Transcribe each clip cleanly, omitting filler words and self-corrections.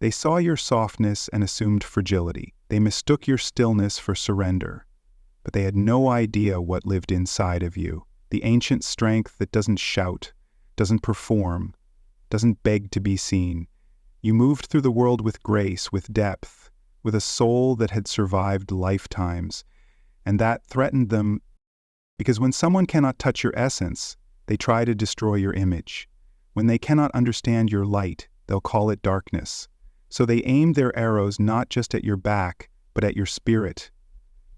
They saw your softness and assumed fragility. They mistook your stillness for surrender. But they had no idea what lived inside of you, the ancient strength that doesn't shout, doesn't perform, doesn't beg to be seen. You moved through the world with grace, with depth, with a soul that had survived lifetimes, and that threatened them because when someone cannot touch your essence, they try to destroy your image. When they cannot understand your light, they'll call it darkness. So they aimed their arrows not just at your back, but at your spirit.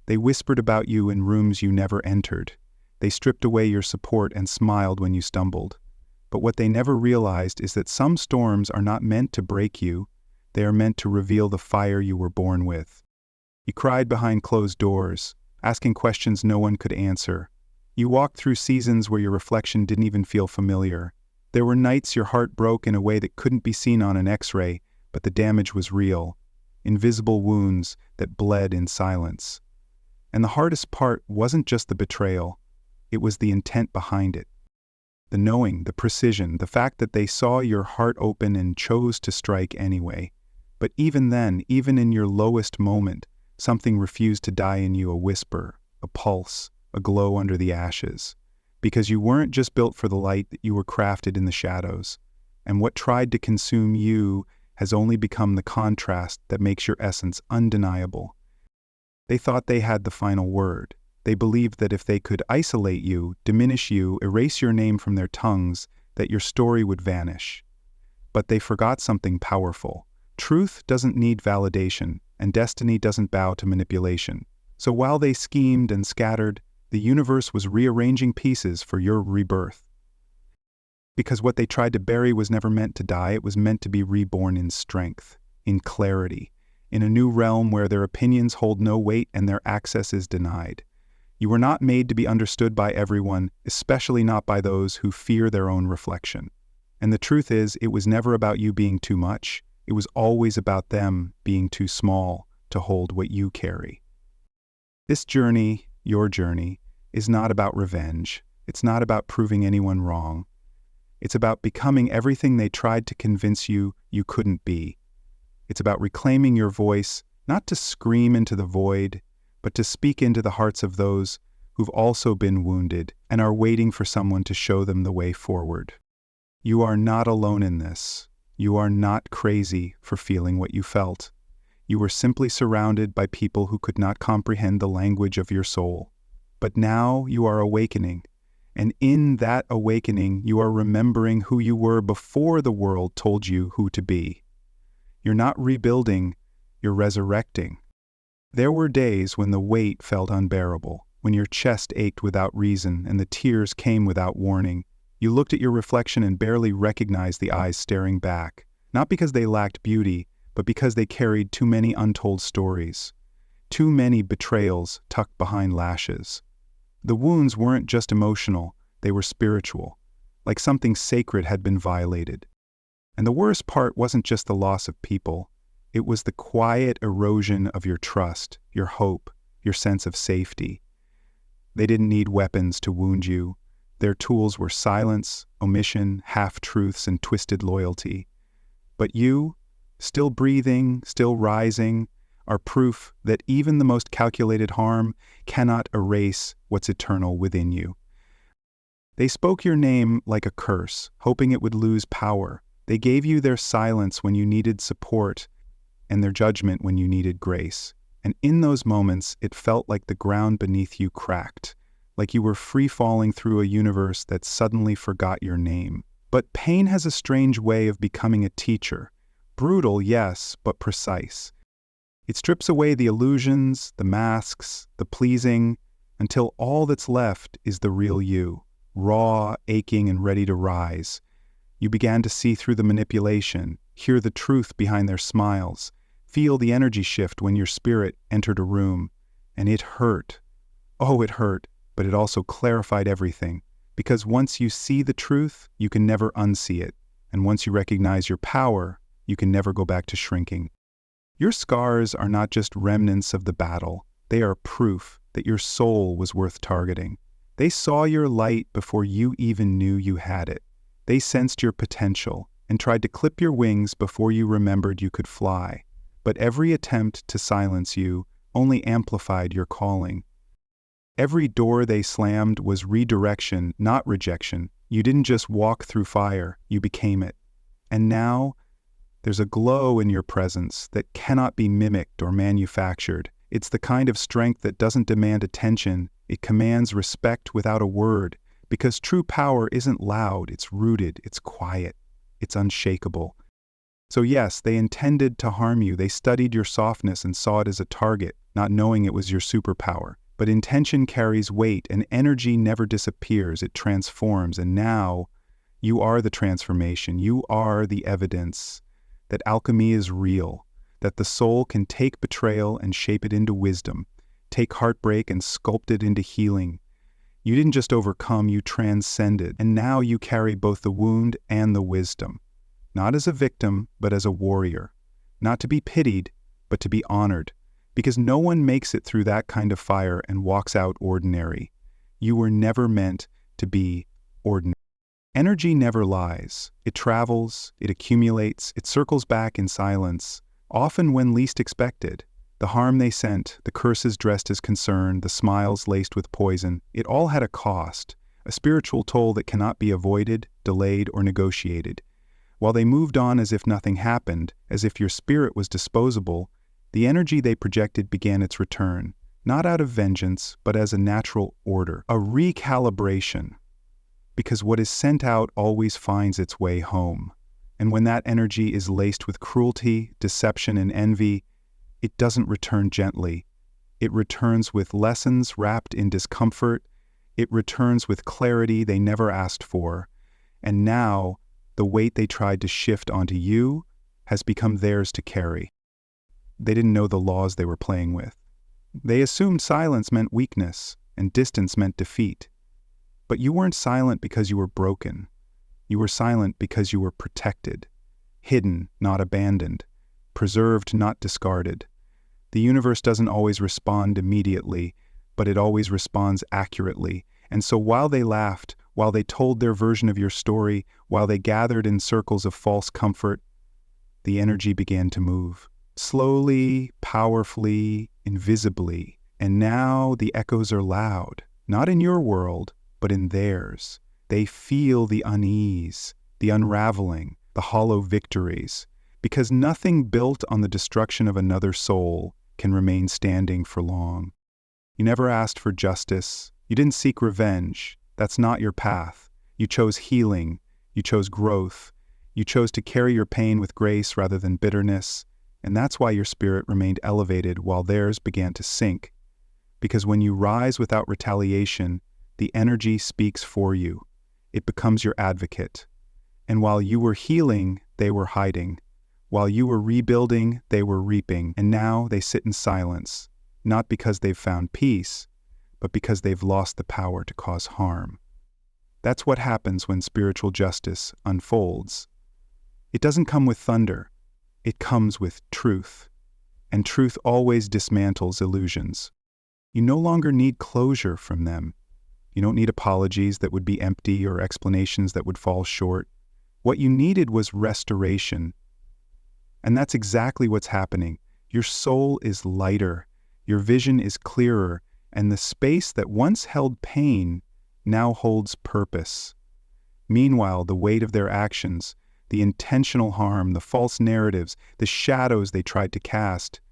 They whispered about you in rooms you never entered. They stripped away your support and smiled when you stumbled. But what they never realized is that some storms are not meant to break you, they are meant to reveal the fire you were born with. You cried behind closed doors, asking questions no one could answer. You walked through seasons where your reflection didn't even feel familiar. There were nights your heart broke in a way that couldn't be seen on an X-ray, but the damage was real. Invisible wounds that bled in silence. And the hardest part wasn't just the betrayal, it was the intent behind it. The knowing, the precision, the fact that they saw your heart open and chose to strike anyway. But even then, even in your lowest moment, something refused to die in you, a whisper, a pulse, a glow under the ashes. Because you weren't just built for the light, that you were crafted in the shadows. And what tried to consume you has only become the contrast that makes your essence undeniable. They thought they had the final word. They believed that if they could isolate you, diminish you, erase your name from their tongues, that your story would vanish. But they forgot something powerful. Truth doesn't need validation, and destiny doesn't bow to manipulation. So while they schemed and scattered, the universe was rearranging pieces for your rebirth. Because what they tried to bury was never meant to die, it was meant to be reborn in strength, in clarity, in a new realm where their opinions hold no weight and their access is denied. You were not made to be understood by everyone, especially not by those who fear their own reflection. And the truth is, it was never about you being too much. It was always about them being too small to hold what you carry. This journey, your journey, is not about revenge. It's not about proving anyone wrong. It's about becoming everything they tried to convince you you couldn't be. It's about reclaiming your voice, not to scream into the void, but to speak into the hearts of those who've also been wounded and are waiting for someone to show them the way forward. You are not alone in this. You are not crazy for feeling what you felt. You were simply surrounded by people who could not comprehend the language of your soul. But now you are awakening, and in that awakening you are remembering who you were before the world told you who to be. You're not rebuilding, you're resurrecting. There were days when the weight felt unbearable, when your chest ached without reason and the tears came without warning. You looked at your reflection and barely recognized the eyes staring back, not because they lacked beauty, but because they carried too many untold stories, too many betrayals tucked behind lashes. The wounds weren't just emotional, they were spiritual, like something sacred had been violated. And the worst part wasn't just the loss of people, it was the quiet erosion of your trust, your hope, your sense of safety. They didn't need weapons to wound you. Their tools were silence, omission, half-truths, and twisted loyalty. But you, still breathing, still rising, are proof that even the most calculated harm cannot erase what's eternal within you. They spoke your name like a curse, hoping it would lose power. They gave you their silence when you needed support, and their judgment when you needed grace. And in those moments, it felt like the ground beneath you cracked, like you were free-falling through a universe that suddenly forgot your name. But pain has a strange way of becoming a teacher. Brutal, yes, but precise. It strips away the illusions, the masks, the pleasing, until all that's left is the real you, raw, aching, and ready to rise. You began to see through the manipulation, hear the truth behind their smiles, feel the energy shift when your spirit entered a room, and it hurt. Oh, it hurt, but it also clarified everything, because once you see the truth, you can never unsee it, and once you recognize your power, you can never go back to shrinking. Your scars are not just remnants of the battle, they are proof that your soul was worth targeting. They saw your light before you even knew you had it. They sensed your potential, and tried to clip your wings before you remembered you could fly. But every attempt to silence you only amplified your calling. Every door they slammed was redirection, not rejection. You didn't just walk through fire, you became it. And now, there's a glow in your presence that cannot be mimicked or manufactured. It's the kind of strength that doesn't demand attention, it commands respect without a word, because true power isn't loud, it's rooted, it's quiet, it's unshakable. So yes, they intended to harm you, they studied your softness and saw it as a target, not knowing it was your superpower. But intention carries weight, and energy never disappears, it transforms, and now you are the transformation, you are the evidence that alchemy is real, that the soul can take betrayal and shape it into wisdom, take heartbreak and sculpt it into healing. You didn't just overcome, you transcended, and now you carry both the wound and the wisdom, not as a victim, but as a warrior, not to be pitied, but to be honored. Because no one makes it through that kind of fire and walks out ordinary. You were never meant to be ordinary. Energy never lies. It travels, it accumulates, it circles back in silence, often when least expected. The harm they sent, the curses dressed as concern, the smiles laced with poison, it all had a cost, a spiritual toll that cannot be avoided, delayed, or negotiated. While they moved on as if nothing happened, as if your spirit was disposable, the energy they projected began its return, not out of vengeance, but as a natural order, a recalibration. Because what is sent out always finds its way home. And when that energy is laced with cruelty, deception, and envy, it doesn't return gently. It returns with lessons wrapped in discomfort. It returns with clarity they never asked for. And now, the weight they tried to shift onto you has become theirs to carry. They didn't know the laws they were playing with. They assumed silence meant weakness and distance meant defeat. But you weren't silent because you were broken. You were silent because you were protected, hidden, not abandoned, preserved, not discarded. The universe doesn't always respond immediately, but it always responds accurately. And so while they laughed, while they told their version of your story, while they gathered in circles of false comfort, the energy began to move. Slowly, powerfully, invisibly, and now the echoes are loud, not in your world, but in theirs. They feel the unease, the unraveling, the hollow victories, because nothing built on the destruction of another soul can remain standing for long. You never asked for justice, you didn't seek revenge, that's not your path. You chose healing, you chose growth, you chose to carry your pain with grace rather than bitterness. And that's why your spirit remained elevated while theirs began to sink. Because when you rise without retaliation, the energy speaks for you. It becomes your advocate. And while you were healing, they were hiding. While you were rebuilding, they were reaping. And now they sit in silence, not because they've found peace, but because they've lost the power to cause harm. That's what happens when spiritual justice unfolds. It doesn't come with thunder. It comes with truth, and truth always dismantles illusions. You no longer need closure from them. You don't need apologies that would be empty or explanations that would fall short. What you needed was restoration. And that's exactly what's happening. Your soul is lighter, your vision is clearer, and the space that once held pain now holds purpose. Meanwhile, the weight of their actions, the intentional harm, the false narratives, the shadows they tried to cast,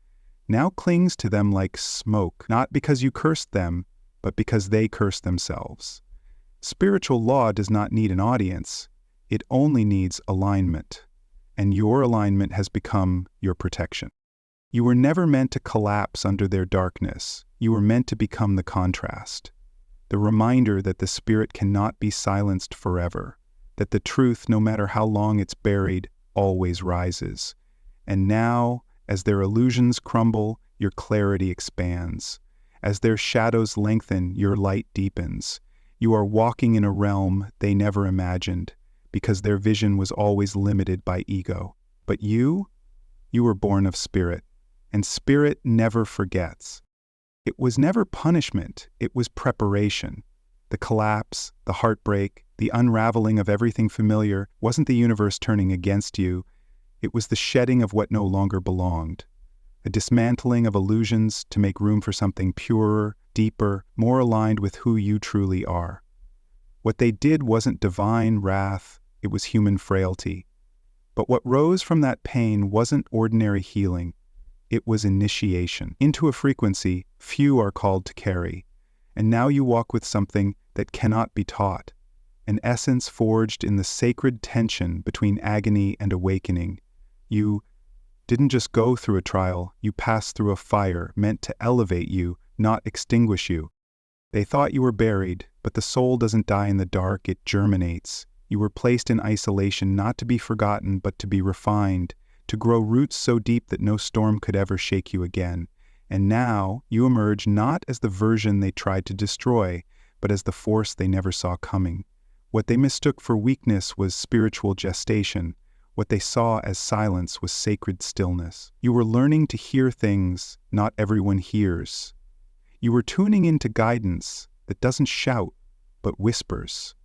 now clings to them like smoke, not because you cursed them, but because they cursed themselves. Spiritual law does not need an audience, it only needs alignment, and your alignment has become your protection. You were never meant to collapse under their darkness, you were meant to become the contrast, the reminder that the spirit cannot be silenced forever, that the truth, no matter how long it's buried, always rises. And now, as their illusions crumble, your clarity expands. As their shadows lengthen, your light deepens. You are walking in a realm they never imagined, because their vision was always limited by ego. But you were born of spirit, and spirit never forgets. It was never punishment, it was preparation. The collapse, the heartbreak, the unraveling of everything familiar wasn't the universe turning against you, it was the shedding of what no longer belonged. A dismantling of illusions to make room for something purer, deeper, more aligned with who you truly are. What they did wasn't divine wrath, it was human frailty. But what rose from that pain wasn't ordinary healing, it was initiation into a frequency few are called to carry. And now you walk with something that cannot be taught, an essence forged in the sacred tension between agony and awakening. You didn't just go through a trial, you passed through a fire meant to elevate you, not extinguish you. They thought you were buried, but the soul doesn't die in the dark, it germinates. You were placed in isolation not to be forgotten, but to be refined, to grow roots so deep that no storm could ever shake you again. And now you emerge not as the version they tried to destroy, but as the force they never saw coming. What they mistook for weakness was spiritual gestation. What they saw as silence was sacred stillness. You were learning to hear things not everyone hears. You were tuning into guidance that doesn't shout, but whispers.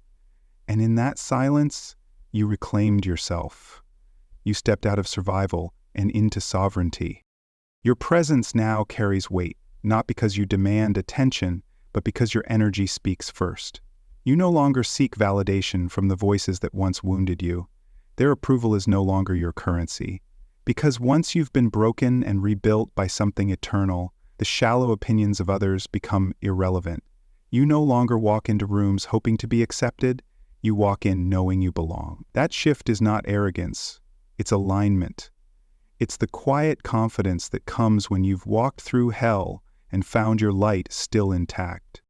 And in that silence, you reclaimed yourself. You stepped out of survival and into sovereignty. Your presence now carries weight, not because you demand attention, but because your energy speaks first. You no longer seek validation from the voices that once wounded you. Their approval is no longer your currency. Because once you've been broken and rebuilt by something eternal, the shallow opinions of others become irrelevant. You no longer walk into rooms hoping to be accepted, you walk in knowing you belong. That shift is not arrogance, it's alignment. It's the quiet confidence that comes when you've walked through hell and found your light still intact.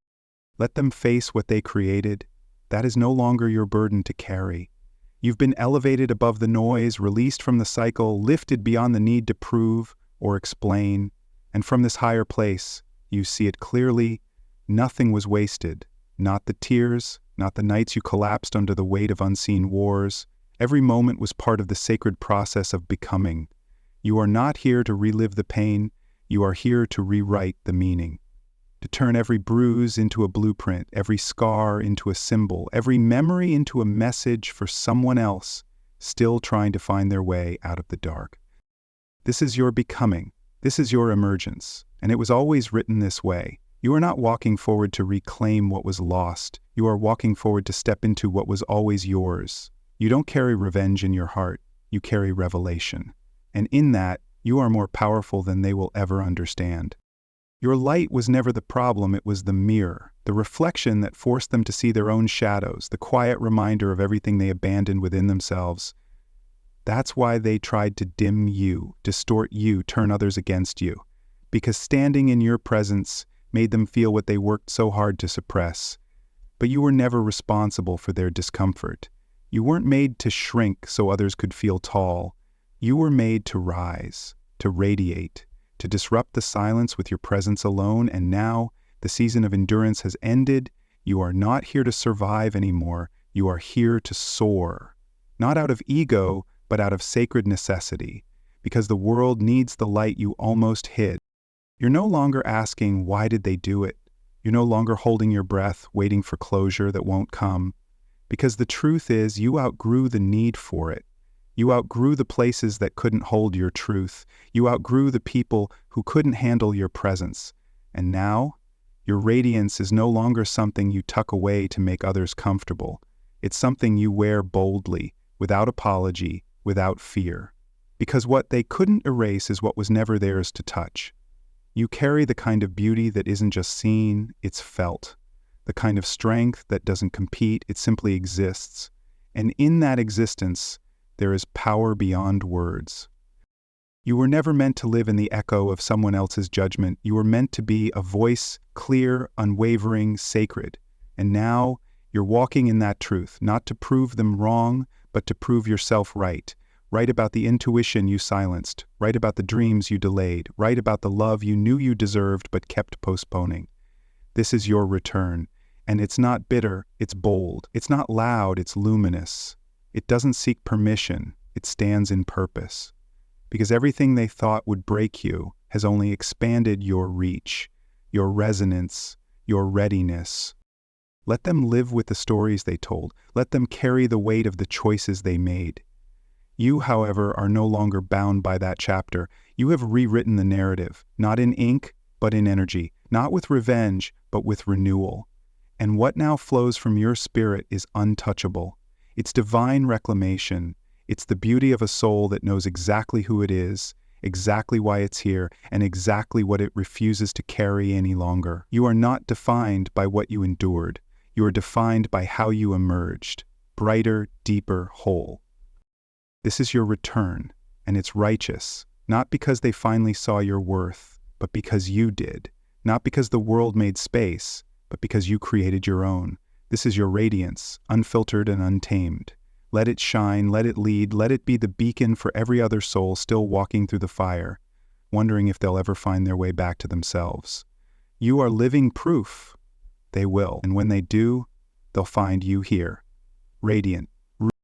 Let them face what they created. That is no longer your burden to carry. You've been elevated above the noise, released from the cycle, lifted beyond the need to prove or explain. And from this higher place, you see it clearly. Nothing was wasted. Not the tears, not the nights you collapsed under the weight of unseen wars. Every moment was part of the sacred process of becoming. You are not here to relive the pain, you are here to rewrite the meaning. To turn every bruise into a blueprint, every scar into a symbol, every memory into a message for someone else still trying to find their way out of the dark. This is your becoming, this is your emergence, and it was always written this way. You are not walking forward to reclaim what was lost, you are walking forward to step into what was always yours. You don't carry revenge in your heart, you carry revelation. And in that, you are more powerful than they will ever understand. Your light was never the problem, it was the mirror, the reflection that forced them to see their own shadows, the quiet reminder of everything they abandoned within themselves. That's why they tried to dim you, distort you, turn others against you. Because standing in your presence made them feel what they worked so hard to suppress. But you were never responsible for their discomfort. You weren't made to shrink so others could feel tall. You were made to rise, to radiate, to disrupt the silence with your presence alone, and now the season of endurance has ended. You are not here to survive anymore. You are here to soar. Not out of ego, but out of sacred necessity, because the world needs the light you almost hid. You're no longer asking, why did they do it? You're no longer holding your breath, waiting for closure that won't come. Because the truth is, you outgrew the need for it. You outgrew the places that couldn't hold your truth. You outgrew the people who couldn't handle your presence. And now, your radiance is no longer something you tuck away to make others comfortable. It's something you wear boldly, without apology, without fear. Because what they couldn't erase is what was never theirs to touch. You carry the kind of beauty that isn't just seen, it's felt. The kind of strength that doesn't compete, it simply exists. And in that existence, there is power beyond words. You were never meant to live in the echo of someone else's judgment. You were meant to be a voice, clear, unwavering, sacred. And now, you're walking in that truth, not to prove them wrong, but to prove yourself right. Right about the intuition you silenced, right about the dreams you delayed, right about the love you knew you deserved but kept postponing. This is your return, and it's not bitter, it's bold. It's not loud, it's luminous. It doesn't seek permission, it stands in purpose. Because everything they thought would break you has only expanded your reach, your resonance, your readiness. Let them live with the stories they told. Let them carry the weight of the choices they made. You, however, are no longer bound by that chapter. You have rewritten the narrative, not in ink, but in energy, not with revenge, but with renewal. And what now flows from your spirit is untouchable. It's divine reclamation. It's the beauty of a soul that knows exactly who it is, exactly why it's here, and exactly what it refuses to carry any longer. You are not defined by what you endured. You are defined by how you emerged, brighter, deeper, whole. This is your return, and it's righteous, not because they finally saw your worth, but because you did. Not because the world made space, but because you created your own. This is your radiance, unfiltered and untamed. Let it shine, let it lead, let it be the beacon for every other soul still walking through the fire, wondering if they'll ever find their way back to themselves. You are living proof. They will, and when they do, they'll find you here, radiant,